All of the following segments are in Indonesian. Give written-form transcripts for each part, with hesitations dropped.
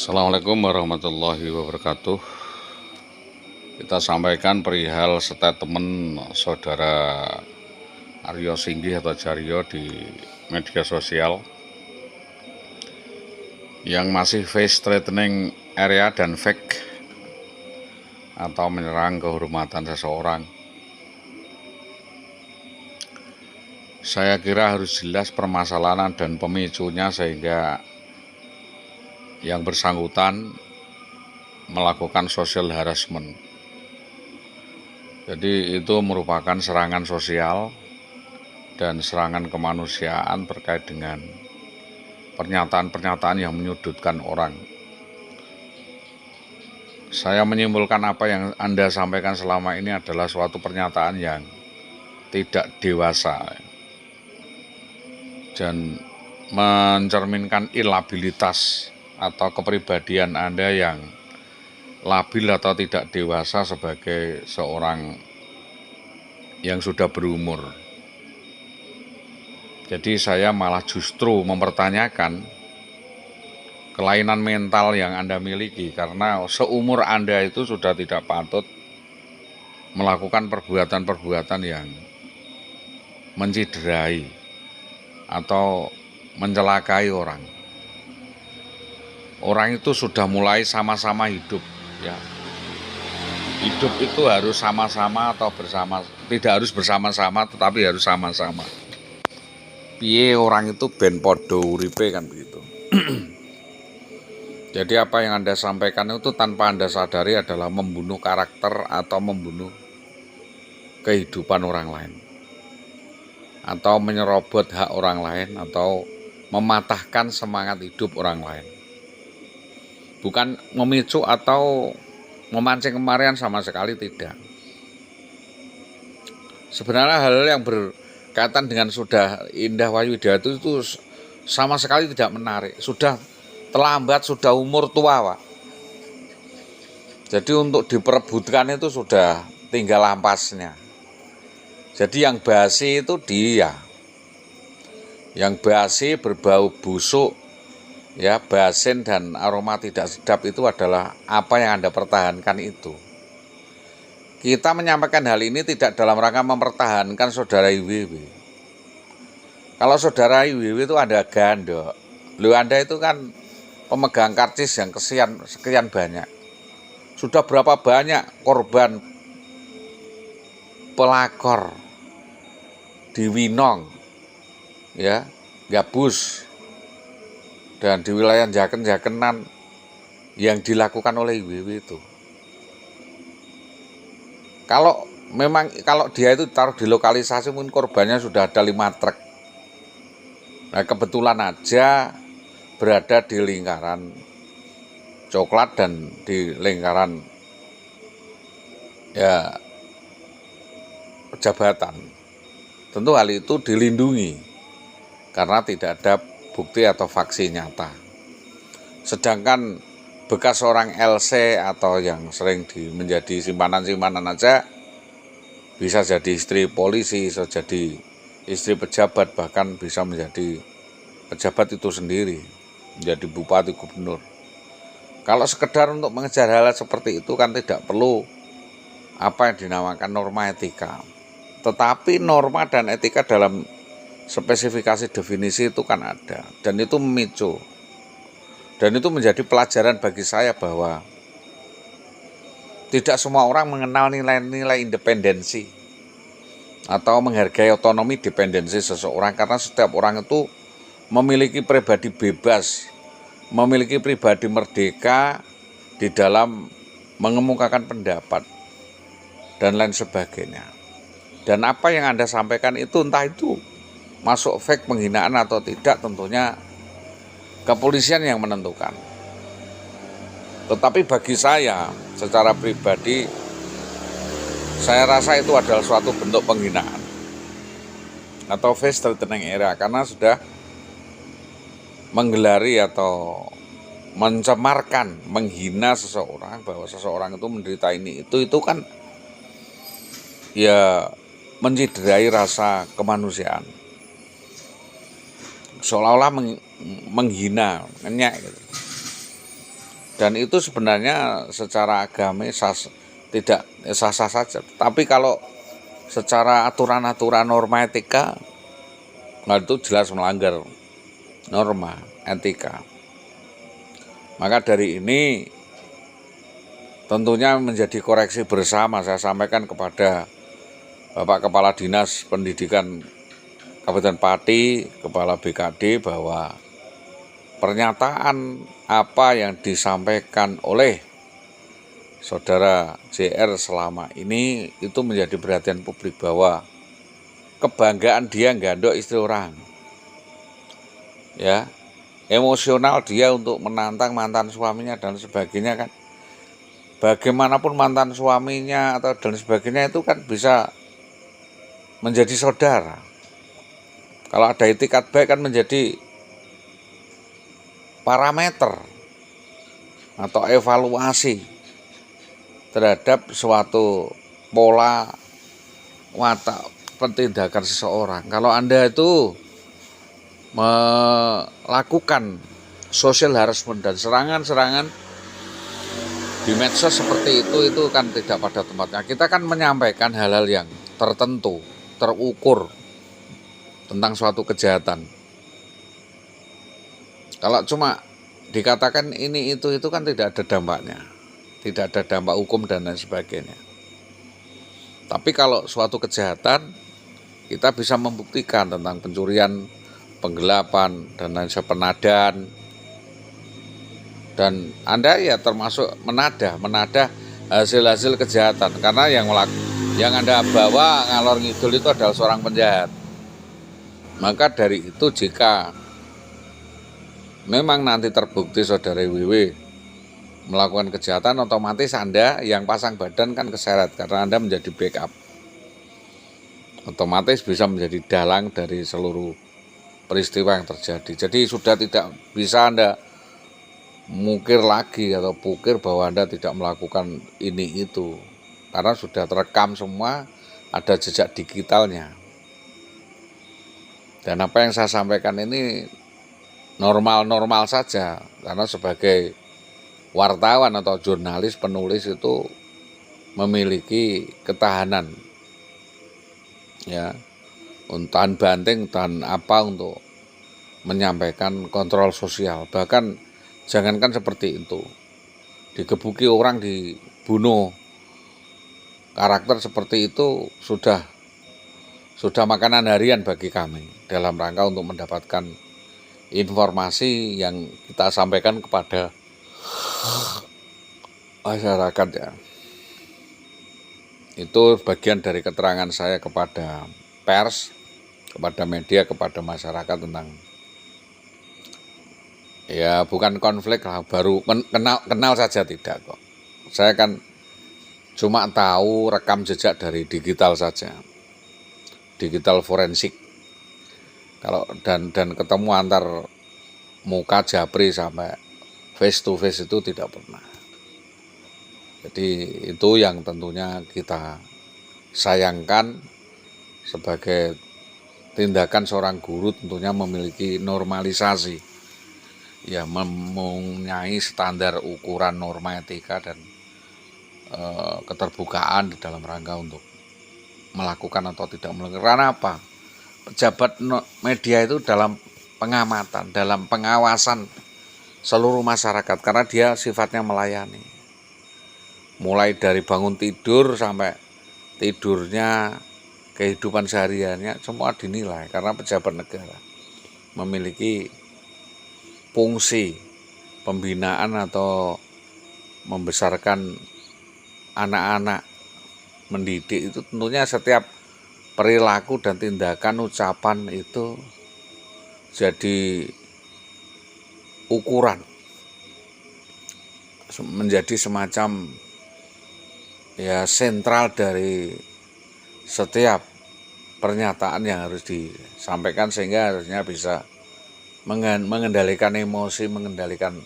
Assalamualaikum warahmatullahi wabarakatuh. Kita sampaikan perihal statement saudara Aryo Singgih atau Jaryo di media sosial yang masih face threatening area dan fake atau menyerang kehormatan seseorang. Saya kira harus jelas permasalahan dan pemicunya sehingga yang bersangkutan melakukan social harassment. Jadi itu merupakan serangan sosial dan serangan kemanusiaan terkait dengan pernyataan-pernyataan yang menyudutkan orang. Saya menyimpulkan apa yang Anda sampaikan selama ini adalah suatu pernyataan yang tidak dewasa dan mencerminkan inabilitas atau kepribadian Anda yang labil atau tidak dewasa sebagai seorang yang sudah berumur. Jadi saya malah justru mempertanyakan kelainan mental yang Anda miliki, karena seumur Anda itu sudah tidak patut melakukan perbuatan-perbuatan yang menciderai atau mencelakai orang. Orang itu sudah mulai sama-sama hidup, ya. Hidup itu harus sama-sama atau bersama, tidak harus bersama-sama tetapi harus sama-sama. Piye orang itu ben podo uripe kan begitu. Jadi apa yang Anda sampaikan itu tanpa Anda sadari adalah membunuh karakter atau membunuh kehidupan orang lain, atau menyerobot hak orang lain, atau mematahkan semangat hidup orang lain. Bukan memicu atau memancing kemarahan, sama sekali tidak. Sebenarnya hal yang berkaitan dengan sudah Indah Wahyudiati itu sama sekali tidak menarik. Sudah terlambat, sudah umur tua, Pak. Jadi untuk diperebutkan itu sudah tinggal ampasnya. Jadi yang basi itu dia. Yang basi berbau busuk, ya, basin dan aroma tidak sedap itu adalah apa yang Anda pertahankan itu. Kita menyampaikan hal ini tidak dalam rangka mempertahankan saudara IWW. Kalau saudara IWW itu ada gandok, lu Anda itu kan pemegang karcis yang sekian banyak. Sudah berapa banyak korban pelakor di Winong, ya, Gabus, dan di wilayah Jaken-Jakenan yang dilakukan oleh IWW itu. Kalau dia itu taruh di lokalisasi, mungkin korbannya sudah ada 5 truk. Nah, kebetulan aja berada di lingkaran coklat dan di lingkaran, ya, jabatan. Tentu hal itu dilindungi karena tidak ada bukti atau faksi nyata. Sedangkan bekas orang LC atau yang sering menjadi simpanan-simpanan aja, bisa jadi istri polisi, bisa jadi istri pejabat, bahkan bisa menjadi pejabat itu sendiri, menjadi bupati, gubernur. Kalau sekedar untuk mengejar hal seperti itu kan tidak perlu apa yang dinamakan norma etika. Tetapi norma dan etika dalam spesifikasi definisi itu kan ada, dan itu memicu, dan itu menjadi pelajaran bagi saya bahwa tidak semua orang mengenal nilai-nilai independensi atau menghargai otonomi dependensi seseorang, karena setiap orang itu memiliki pribadi bebas, memiliki pribadi merdeka di dalam mengemukakan pendapat dan lain sebagainya. Dan apa yang Anda sampaikan itu, entah itu masuk fake penghinaan atau tidak, tentunya kepolisian yang menentukan. Tetapi bagi saya secara pribadi, saya rasa itu adalah suatu bentuk penghinaan atau face threatening era, karena sudah menggelari atau mencemarkan, menghina seseorang, bahwa seseorang itu menderita ini itu kan ya menciderai rasa kemanusiaan, seolah-olah menghina, ngenyek gitu. Dan itu sebenarnya secara agamis tidak sah-sah saja. Tapi kalau secara aturan-aturan norma etika, itu jelas melanggar norma etika. Maka dari ini tentunya menjadi koreksi bersama saya sampaikan kepada Bapak Kepala Dinas Pendidikan Kabupaten Pati, Kepala BKD, bahwa pernyataan apa yang disampaikan oleh Saudara JR selama ini itu menjadi perhatian publik, bahwa kebanggaan dia gandok istri orang, ya, emosional dia untuk menantang mantan suaminya dan sebagainya kan. Bagaimanapun mantan suaminya atau dan sebagainya itu kan bisa menjadi saudara. Kalau ada itikat baik kan menjadi parameter atau evaluasi terhadap suatu pola watak pertindakan seseorang. Kalau Anda itu melakukan social harassment dan serangan-serangan di medsos seperti itu kan tidak pada tempatnya. Kita kan menyampaikan hal-hal yang tertentu, terukur tentang suatu kejahatan. Kalau cuma dikatakan ini itu kan tidak ada dampaknya, tidak ada dampak hukum dan lain sebagainya. Tapi kalau suatu kejahatan, kita bisa membuktikan tentang pencurian, penggelapan, dan lain sebagainya, penadan. Dan Anda ya termasuk menadah hasil-hasil kejahatan, karena yang Anda bawa ngalor ngidul itu adalah seorang penjahat. Maka dari itu, jika memang nanti terbukti saudara WW melakukan kejahatan, otomatis Anda yang pasang badan kan keseret, karena Anda menjadi backup. Otomatis bisa menjadi dalang dari seluruh peristiwa yang terjadi. Jadi sudah tidak bisa Anda mungkir lagi atau pukir bahwa Anda tidak melakukan ini itu, karena sudah terekam semua, ada jejak digitalnya. Dan apa yang saya sampaikan ini normal-normal saja, karena sebagai wartawan atau jurnalis, penulis itu memiliki ketahanan, ya, tahan banting dan apa untuk menyampaikan kontrol sosial. Bahkan jangankan seperti itu, digebuki orang, dibunuh, karakter seperti itu sudah makanan harian bagi kami dalam rangka untuk mendapatkan informasi yang kita sampaikan kepada masyarakat, ya. Itu bagian dari keterangan saya kepada pers, kepada media, kepada masyarakat tentang, ya, bukan konflik lah, baru kenal saja, tidak kok. Saya kan cuma tahu rekam jejak dari digital saja, digital forensik. Kalau dan ketemu antar muka japri sampai face to face itu tidak pernah. Jadi itu yang tentunya kita sayangkan. Sebagai tindakan seorang guru tentunya memiliki normalisasi, ya, mempunyai standar ukuran norma etika dan keterbukaan di dalam rangka untuk melakukan atau tidak melakukan. Karena apa? Pejabat media itu dalam pengamatan, dalam pengawasan seluruh masyarakat, karena dia sifatnya melayani. Mulai dari bangun tidur sampai tidurnya, kehidupan sehariannya, semua dinilai, karena pejabat negara memiliki fungsi pembinaan atau membesarkan anak-anak, mendidik. Itu tentunya setiap perilaku dan tindakan, ucapan itu jadi ukuran, menjadi semacam, ya, sentral dari setiap pernyataan yang harus disampaikan, sehingga harusnya bisa mengendalikan emosi, mengendalikan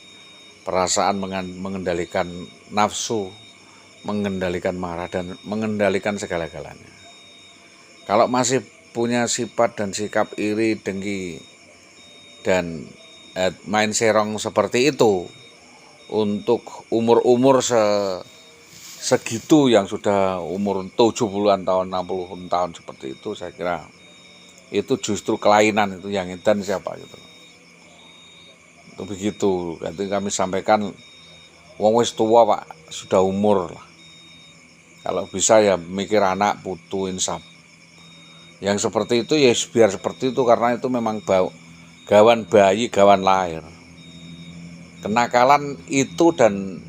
perasaan, mengendalikan nafsu, mengendalikan marah, dan mengendalikan segala-galanya. Kalau masih punya sifat dan sikap iri, dengki, dan main serong seperti itu, untuk umur-umur segitu yang sudah umur 70-an tahun, 60-an tahun seperti itu, saya kira itu justru kelainan, itu yang edan siapa gitu. Itu begitu. Nanti kami sampaikan, wong wis tua Pak, sudah umur lah. Kalau bisa ya mikir anak, putu, insaf. Yang seperti itu ya biar seperti itu, karena itu memang gawan bayi, gawan lahir. Kenakalan itu dan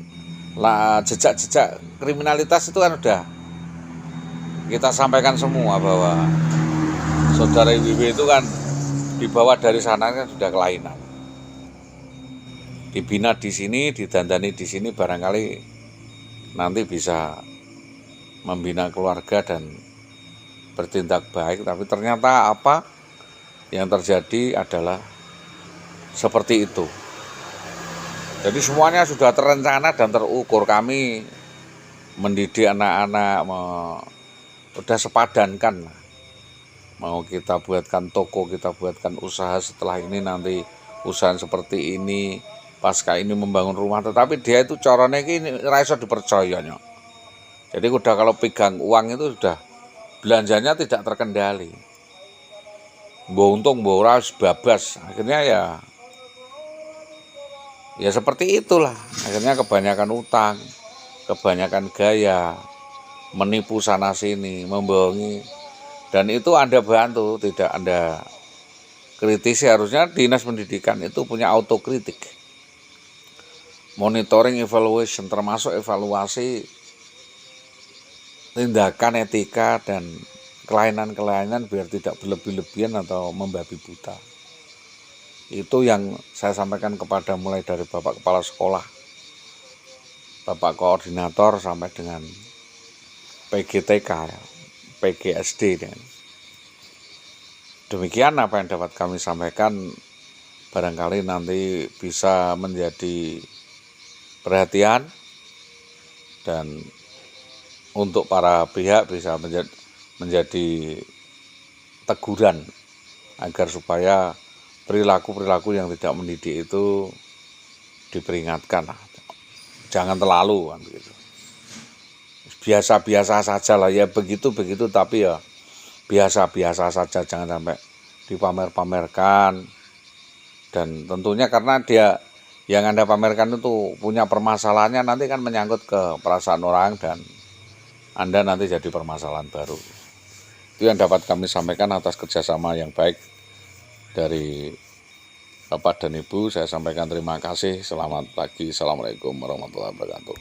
jejak-jejak kriminalitas itu kan udah kita sampaikan semua, bahwa saudara IWW itu kan dibawa dari sana kan sudah kelainan. Dibina di sini, didandani di sini, barangkali nanti bisa membina keluarga dan bertindak baik, tapi ternyata apa yang terjadi adalah seperti itu. Jadi semuanya sudah terencana dan terukur. Kami mendidik anak-anak, udah sepadankan. Mau kita buatkan toko, kita buatkan usaha, setelah ini nanti usaha seperti ini, pasca ini membangun rumah. Tetapi dia itu corone ini raiso dipercayanya. Jadi udah kalau pegang uang itu sudah belanjanya tidak terkendali. Mbok untung mbok ora babas. Akhirnya ya seperti itulah. Akhirnya kebanyakan utang, kebanyakan gaya, menipu sana sini, membohongi. Dan itu Anda bantu, tidak Anda kritisi. Harusnya dinas pendidikan itu punya autokritik, monitoring, evaluation, termasuk evaluasi tindakan etika dan kelainan-kelainan biar tidak berlebih-lebihan atau membabi buta. Itu yang saya sampaikan kepada mulai dari Bapak Kepala Sekolah, Bapak Koordinator, sampai dengan PGTK, PGSD. Demikian apa yang dapat kami sampaikan, barangkali nanti bisa menjadi perhatian dan untuk para pihak bisa menjadi teguran agar supaya perilaku-perilaku yang tidak mendidik itu diperingatkan. Jangan terlalu kan begitu. Biasa-biasa saja lah, ya begitu-begitu, tapi ya biasa-biasa saja, jangan sampai dipamer-pamerkan. Dan tentunya karena dia yang Anda pamerkan itu punya permasalahannya, nanti kan menyangkut ke perasaan orang dan Anda nanti jadi permasalahan baru. Itu yang dapat kami sampaikan atas kerjasama yang baik dari Bapak dan Ibu. Saya sampaikan terima kasih. Selamat pagi. Assalamualaikum warahmatullahi wabarakatuh.